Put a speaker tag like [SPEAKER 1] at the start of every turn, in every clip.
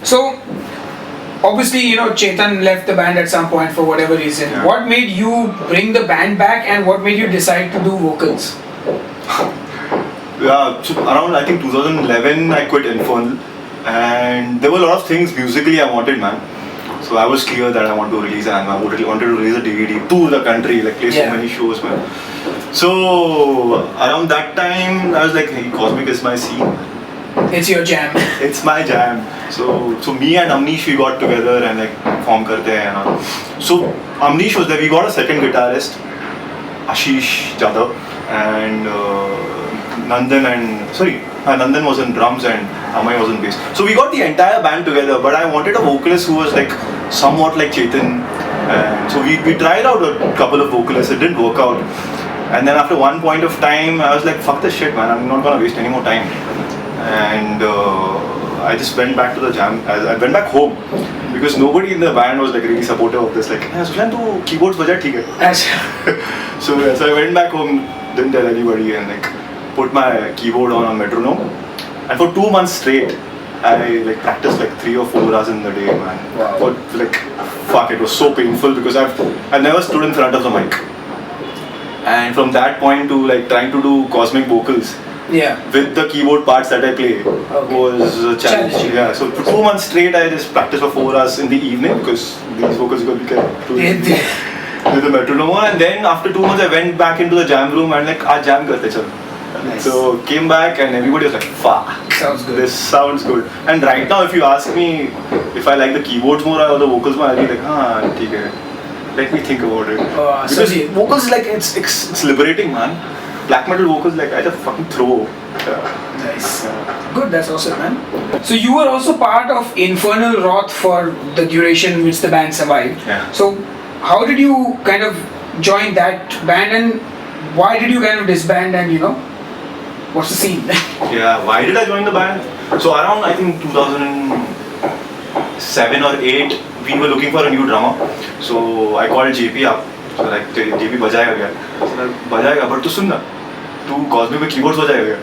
[SPEAKER 1] So, obviously, Chetan left the band at some point for whatever reason.
[SPEAKER 2] Yeah.
[SPEAKER 1] What made you bring the band back and what made you decide to do vocals?
[SPEAKER 2] Yeah, so around I think 2011 I quit Infernal, and there were a lot of things musically I wanted, man. So I was clear that I want to release an album. I wanted to release a DVD, tour the country, like play so many shows, man. So around that time I was like, hey, Cosmic is my scene.
[SPEAKER 1] It's your jam.
[SPEAKER 2] It's my jam. So me and Amnish, we got together and like form karte hain and all. So Amnish was there. We got a second guitarist, Ashish Jadhav, and Nandan was in drums and Amay was in bass. So we got the entire band together, but I wanted a vocalist who was like somewhat like Chetan. And so we tried out a couple of vocalists. It didn't work out. And then after one point of time, I was like, fuck this shit, man. I'm not gonna waste any more time. And I just went back to the jam. I went back home because nobody in the band was like really supportive of this. Like, Sushan, tu keyboards baja, theek hai. So I went back home, didn't tell anybody, and like put my keyboard on a metronome. And for 2 months straight, I like practiced like 3 or 4 hours in the day, man.
[SPEAKER 1] Wow.
[SPEAKER 2] But like, fuck, it was so painful because I've never stood in front of the mic. And from that point to like trying to do cosmic vocals.
[SPEAKER 1] Yeah.
[SPEAKER 2] With the keyboard parts that I play was a challenge. Yeah. So for 2 months straight, I just practiced for 4 hours in the evening because these vocals got to be with the metronome. And then after 2 months, I went back into the jam room and like, "Aaj jam karte chal."
[SPEAKER 1] Nice.
[SPEAKER 2] So came back and everybody was like, "Fuck,
[SPEAKER 1] sounds good.
[SPEAKER 2] This sounds good." And right now, if you ask me if I like the keyboards more or the vocals more, I'll be like, "theek hai. Let me think about it." Because vocals like it's liberating, man. Black metal vocals, like I just fucking throw.
[SPEAKER 1] Nice. Good, that's awesome, man. So you were also part of Infernal Wrath for the duration which the band survived.
[SPEAKER 2] Yeah.
[SPEAKER 1] So how did you kind of join that band and why did you kind of disband and what's the scene?
[SPEAKER 2] Yeah, why did I join the band? So around I think 2007 or 8, we were looking for a new drummer. So I called JP up. So like JP बजाएगा क्या? So बजाएगा, but तू सुन ना, तू Cosmic में keyboards बजाएगा क्या?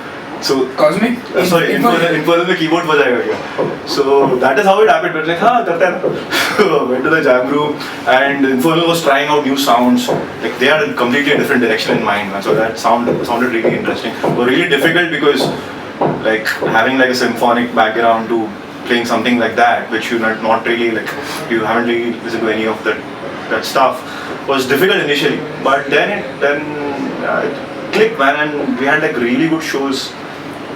[SPEAKER 2] So
[SPEAKER 1] Cosmic?
[SPEAKER 2] Infernal में keyboard बजाएगा क्या? So that is how it happened. But like हाँ करते हैं ना. Went to the jam room and Infernal was trying out new sounds. Like they had a completely different direction in mind. So that sounded really interesting. But really difficult because like having like a symphonic background to playing something like that, which you not really like, you haven't really listened to any of that stuff, was difficult initially. But then it clicked, man, and we had like really good shows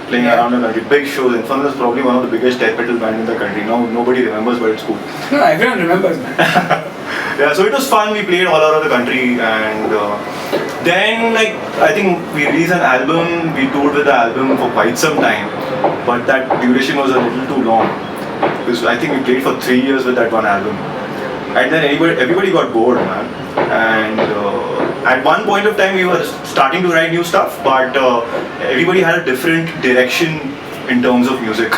[SPEAKER 2] playing around the country, big shows. Infernal is probably one of the biggest death metal bands in the country. Now nobody remembers, but it's cool.
[SPEAKER 1] No, everyone remembers, man.
[SPEAKER 2] Yeah, so it was fun. We played all over the country, and then like I think we released an album. We toured with the album for quite some time, but that duration was a little too long because I think we played for 3 years with that one album, and then everybody got bored, man. And at one point of time we were starting to write new stuff, but everybody had a different direction in terms of music.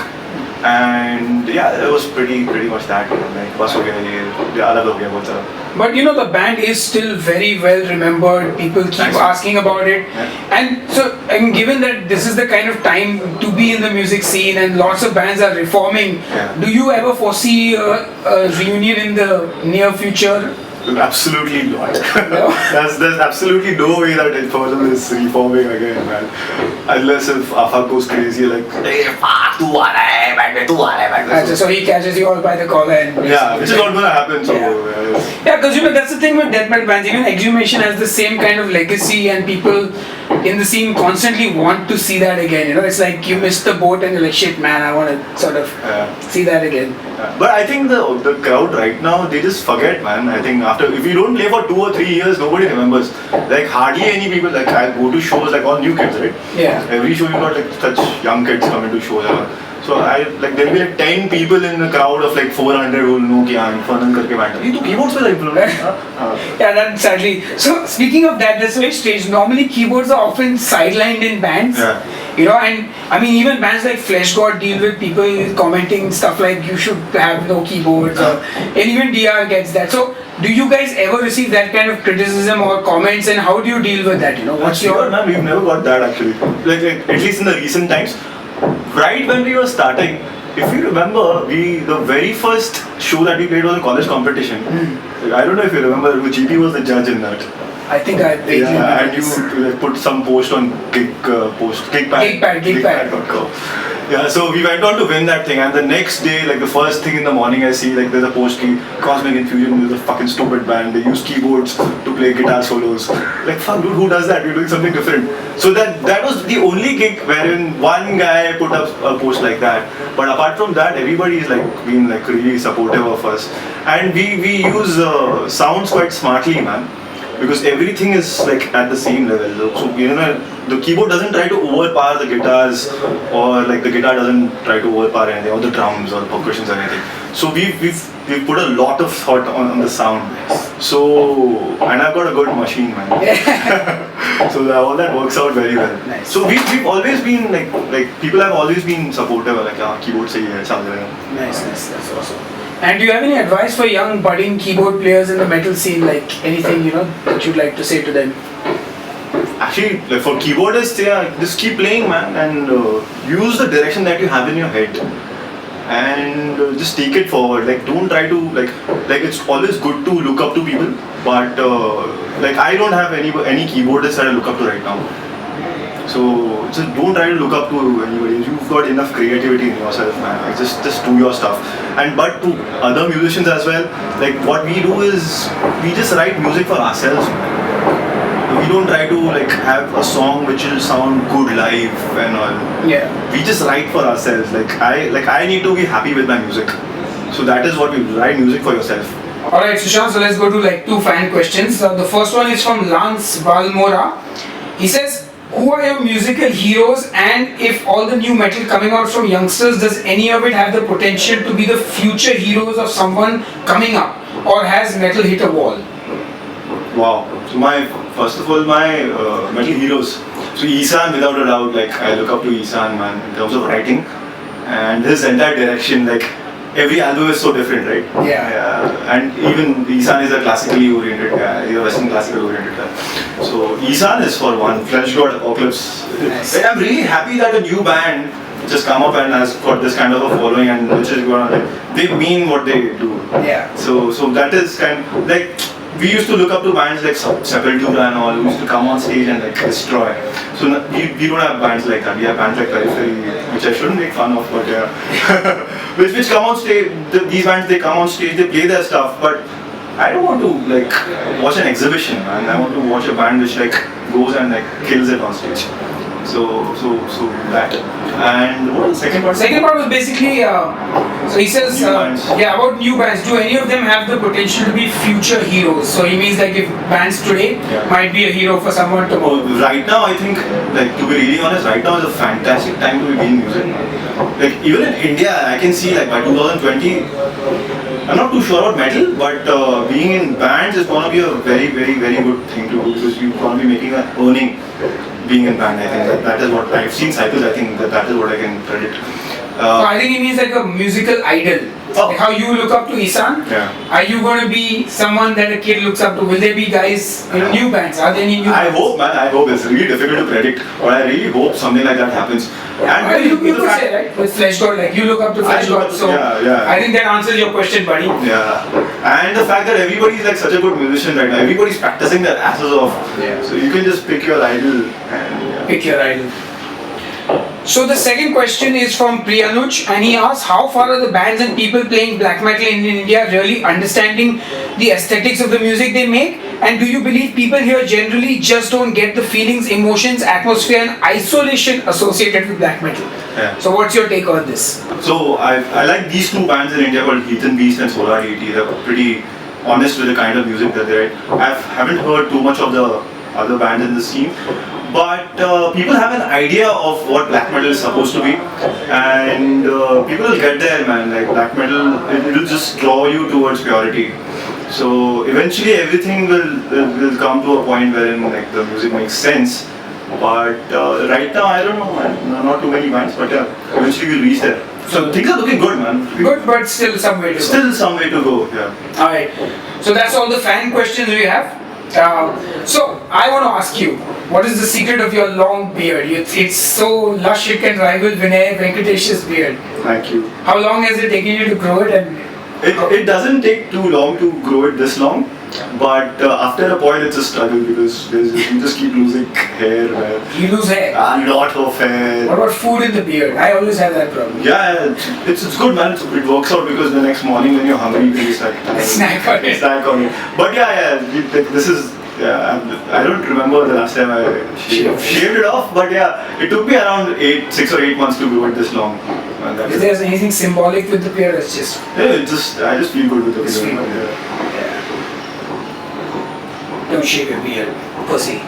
[SPEAKER 2] And yeah, it was pretty much that, like bas ho gaya ye alag ho gaya bahut sara.
[SPEAKER 1] But the band is still very well remembered. People keep asking about it.
[SPEAKER 2] Yeah.
[SPEAKER 1] And so, given that this is the kind of time to be in the music scene and lots of bands are reforming, do you ever foresee a reunion in the near future?
[SPEAKER 2] Absolutely not.
[SPEAKER 1] No?
[SPEAKER 2] There's absolutely no way that Infernal is reforming again, man. Unless if Afak goes crazy, like, hey, fuck, tu aa raha hai, back there.
[SPEAKER 1] So he catches you all by the collar and...
[SPEAKER 2] Yeah, which is not going to happen. So,
[SPEAKER 1] yeah, because that's the thing with death metal bands. Even Exhumation has the same kind of legacy, and people in the scene constantly want to see that again. It's like you missed the boat and you're like, shit, man, I want to sort of see that again.
[SPEAKER 2] But I think the crowd right now, they just forget, man. I think if you don't play for 2 or 3 years, nobody remembers. Like hardly any people, like I go to shows, like all new kids, right?
[SPEAKER 1] Yeah.
[SPEAKER 2] Every show you got like such young kids coming to shows. So there'll be like 10 people in the crowd of like 400 who will know कि Infernal करके बैठा है. ये तो keyboards पे Infernal.
[SPEAKER 1] Yeah, that's sadly. So speaking of that, that's very strange. Normally keyboards are often sidelined in bands.
[SPEAKER 2] Yeah.
[SPEAKER 1] And I mean even bands like Flesh God deal with people commenting stuff like you should have no keyboards, and even DR gets that. So do you guys ever receive that kind of criticism or comments, and how do you deal with that? What's your...
[SPEAKER 2] Man, we've never got that actually. Like at least in the recent times. Right when we were starting, if you remember, the very first show that we played was a college competition. I don't know if you remember, GP was the judge in that.
[SPEAKER 1] I think I vaguely
[SPEAKER 2] Yeah, and
[SPEAKER 1] remember
[SPEAKER 2] you put some post on gigpad.com. Yeah, so we went on to win that thing, and the next day, like the first thing in the morning, I see like there's a post key, Cosmic Infusion is a fucking stupid band. They use keyboards to play guitar solos. Like fuck, dude, who does that? We're doing something different. So that was the only gig wherein one guy put up a post like that. But apart from that, everybody is like been like really supportive of us, and we use sounds quite smartly, man. Because everything is like at the same level. So the keyboard doesn't try to overpower the guitars, or like the guitar doesn't try to overpower anything, or the drums or the percussions or anything. So we've put a lot of thought on the sound. So, and I've got a good machine, man. So all that works out very well.
[SPEAKER 1] Nice.
[SPEAKER 2] So we've always been like people have always been supportive, like keyboard say something.
[SPEAKER 1] Nice, that's awesome. And do you have any advice for young budding keyboard players in the metal scene, like anything that you'd like to say to them?
[SPEAKER 2] Actually, like for keyboardists, just keep playing, man, and use the direction that you have in your head, and just take it forward. Like don't try to like it's always good to look up to people, but like I don't have any keyboardists that I look up to right now. So just don't try to look up to anybody. You've got enough creativity in yourself, man. Like just do your stuff. And but to other musicians as well, like what we do is we just write music for ourselves, man. We don't try to like have a song which will sound good live and all.
[SPEAKER 1] Yeah.
[SPEAKER 2] We just write for ourselves. I need to be happy with my music. So that is what we write music for yourself.
[SPEAKER 1] Alright, Sushan, so let's go to like 2 fan questions. The first one is from Lance Valmora. He says, who are your musical heroes, and if all the new metal coming out from youngsters, does any of it have the potential to be the future heroes of someone coming up, or has metal hit a wall?
[SPEAKER 2] Wow. So first of all, my metal heroes. So Isan, without a doubt, like I look up to Isan, man, in terms of writing and his entire direction. Like every album is so different, right?
[SPEAKER 1] Yeah.
[SPEAKER 2] And even Isan is a classically oriented guy, he's a Western classical oriented guy. So Isan is for one, Flesh God Apocalypse.
[SPEAKER 1] Nice.
[SPEAKER 2] I'm really happy that a new band just come up and has got this kind of a following, and which is gonna like they mean what they do.
[SPEAKER 1] Yeah.
[SPEAKER 2] So that is kind of, like we used to look up to bands like Sepultura and all, who used to come on stage and like destroy. So we don't have bands like that. We have bands like Periphery, which I shouldn't make fun of, but yeah. which come on stage. These bands, they come on stage, they play their stuff, but I don't want to like watch an exhibition, man. I want to watch a band which like goes and like kills it on stage. So that. And what was the second part?
[SPEAKER 1] Second part was basically, so he says, about new bands. Do any of them have the potential to be future heroes? So he means like if bands today might be a hero for someone tomorrow.
[SPEAKER 2] Right now, I think, like to be really honest, right now is a fantastic time to be doing music. Like even in India, I can see like by 2020, I'm not too sure about metal, but being in bands is going to be a very, very, very good thing to do, because you're going to be making an earning being in band. I think that is what I've seen cycles. I think that is what I can predict.
[SPEAKER 1] So I think it means like a musical idol. Like how you look up to Isan.
[SPEAKER 2] Yeah.
[SPEAKER 1] Are you going to be someone that a kid looks up to? Will there be guys, new bands? Are there any new bands?
[SPEAKER 2] I hope, man. I hope. It's really difficult to predict, but I really hope something like that happens. And
[SPEAKER 1] you could say, right? With Flesh God, like you look up to Flesh God. So I think that answers your question, buddy.
[SPEAKER 2] Yeah. And the fact that everybody is like such a good musician right now. Everybody's practicing their asses off.
[SPEAKER 1] Yeah.
[SPEAKER 2] So you can just pick your idol and
[SPEAKER 1] pick your idol. So the second question is from Priyanuj, and he asks, how far are the bands and people playing black metal in India really understanding the aesthetics of the music they make? And do you believe people here generally just don't get the feelings, emotions, atmosphere and isolation associated with black metal?
[SPEAKER 2] Yeah.
[SPEAKER 1] So what's your take on this?
[SPEAKER 2] So I like these 2 bands in India called Heathen Beast and Solar Deity. They're pretty honest with the kind of music that they write. I haven't heard too much of the other bands in the scene, but people have an idea of what black metal is supposed to be, and people will get there, man. Like black metal, it will just draw you towards purity. So eventually everything will come to a point wherein like the music makes sense. But right now I don't know, man. Not too many bands, but yeah, eventually we'll reach there. So things are looking good, man.
[SPEAKER 1] Good, but still some way to go.
[SPEAKER 2] Still some way to go, yeah.
[SPEAKER 1] Alright, so that's all the fan questions we have. So I want to ask you, what is the secret of your long beard? It's so lush it can rival Vinay Venkatesh's beard.
[SPEAKER 2] Thank you.
[SPEAKER 1] How long has it taken you to grow it? And
[SPEAKER 2] It doesn't take too long to grow it this long, but after a point it's a struggle because you just keep losing hair.
[SPEAKER 1] you lose hair.
[SPEAKER 2] A lot of hair.
[SPEAKER 1] What about food in the beard? I always have that problem.
[SPEAKER 2] Yeah, it's good, man. It works out because the next morning when you're hungry, you can just like
[SPEAKER 1] Snack on it.
[SPEAKER 2] snack on it. But this is. Yeah, I don't remember the last time I shaved it off, but yeah, it took me around 6 or 8 months to grow it this long. And that
[SPEAKER 1] Is there anything symbolic with the beard? It's just
[SPEAKER 2] I just feel good with the
[SPEAKER 1] Just
[SPEAKER 2] beard.
[SPEAKER 1] feel good.
[SPEAKER 2] Yeah.
[SPEAKER 1] don't shave your beard, pussy.